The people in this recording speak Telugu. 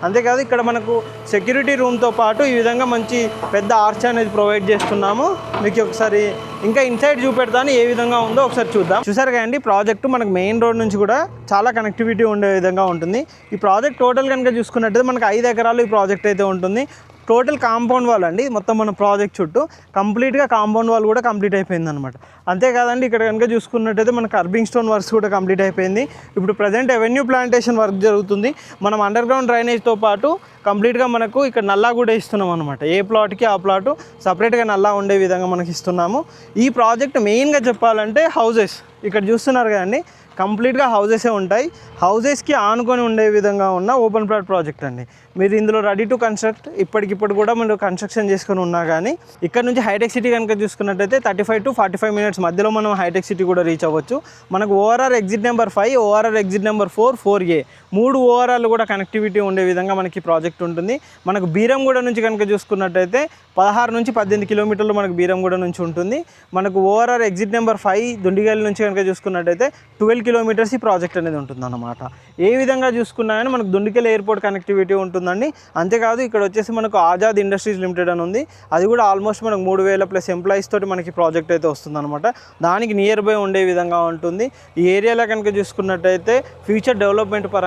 అంతేకాదు ఇక్కడ మనకు సెక్యూరిటీ రూమ్తో పాటు ఈ విధంగా మంచి పెద్ద ఆర్చ్ అనేది ప్రొవైడ్ చేస్తున్నాము. మీకు ఒకసారి ఇంకా ఇన్సైడ్ చూపెడతాను ఏ విధంగా ఉందో ఒకసారి చూద్దాం. చూసారు కదండి, ప్రాజెక్టు మనకు మెయిన్ రోడ్ నుంచి కూడా చాలా కనెక్టివిటీ ఉండే విధంగా ఉంటుంది. ఈ ప్రాజెక్ట్ టోటల్ కనుక చూసుకున్నట్టయితే మనకు 5 ఎకరాలు ఈ ప్రాజెక్ట్ అయితే ఉంటుంది. టోటల్ కాంపౌండ్ వాల్ అండి, మొత్తం మన ప్రాజెక్ట్ చుట్టూ కంప్లీట్గా కాంపౌండ్ వాల్ కూడా కంప్లీట్ అయిపోయింది అనమాట. అంతేకాదండి, ఇక్కడ కనుక చూసుకున్నట్టయితే మనకు కర్బింగ్ స్టోన్ వర్క్స్ కూడా కంప్లీట్ అయిపోయింది. ఇప్పుడు ప్రజెంట్ ఎవెన్యూ ప్లాంటేషన్ వర్క్ జరుగుతుంది. మనం అండర్ గ్రౌండ్ డ్రైనేజ్తో పాటు కంప్లీట్గా మనకు ఇక్కడ నల్లా కూడా ఇస్తున్నాం అనమాట. ఏ ప్లాట్కి ఆ ప్లాటు సపరేట్గా నల్లా ఉండే విధంగా మనకి ఇస్తున్నాము. ఈ ప్రాజెక్ట్ మెయిన్గా చెప్పాలంటే హౌజెస్ ఇక్కడ చూస్తున్నారు కదండి, కంప్లీట్గా హౌజెసే ఉంటాయి. హౌజెస్కి ఆనుకొని ఉండే విధంగా ఉన్న ఓపెన్ ప్లాట్ ప్రాజెక్ట్ అండి. మీరు ఇందులో రెడీ టు కన్స్ట్రక్ట్ ఇప్పటికిప్పుడు కూడా మీరు కన్స్ట్రక్షన్ చేసుకొని ఉన్నా కానీ ఇక్కడ నుంచి హైటెక్ సిటీ కనుక చూసుకున్నట్టయితే 35 to 45 minutes మధ్యలో మనం హైటెక్ సిటీ కూడా రీచ్ అవ్వచ్చు. మనకు ORR exit number 5, ORR exit number 4, 4A 3 ఓఆర్ఆర్లు కూడా కనెక్టివిటీ ఉండే విధంగా మనకి ప్రాజెక్ట్ ఉంటుంది. మనకు బీరంగూడ నుంచి కనుక చూసుకున్నట్టయితే 16 నుంచి 18 కిలోమీటర్లు మనకు బీరంగూడ నుంచి ఉంటుంది. మనకు ఓఆర్ఆర్ ఎగ్జిట్ నెంబర్ 5 దుండిగల్ నుంచి కనుక చూసుకున్నట్టయితే 12 kilometers ఈ ప్రాజెక్ట్ అనేది ఉంటుంది అన్నమాట. ఏ విధంగా చూసుకున్నా కానీ మనకు దుండిగల్ ఎయిర్పోర్ట్ కనెక్టివిటీ ఉంటుందండి. అంతేకాదు ఇక్కడ వచ్చేసి మనకు ఆజాద్ ఇండస్ట్రీస్ లిమిటెడ్ అని ఉంది. అది కూడా ఆల్మోస్ట్ మనకు 3000+ ఎంప్లాయీస్ తోటి మనకి ప్రాజెక్ట్ అయితే వస్తుంది అనమాట. దానికి నియర్ బై ఉండే విధంగా ఉంటుంది. ఈ ఏరియాలో కనుక చూసుకున్నట్టయితే ఫ్యూచర్ డెవలప్మెంట్ పరంగా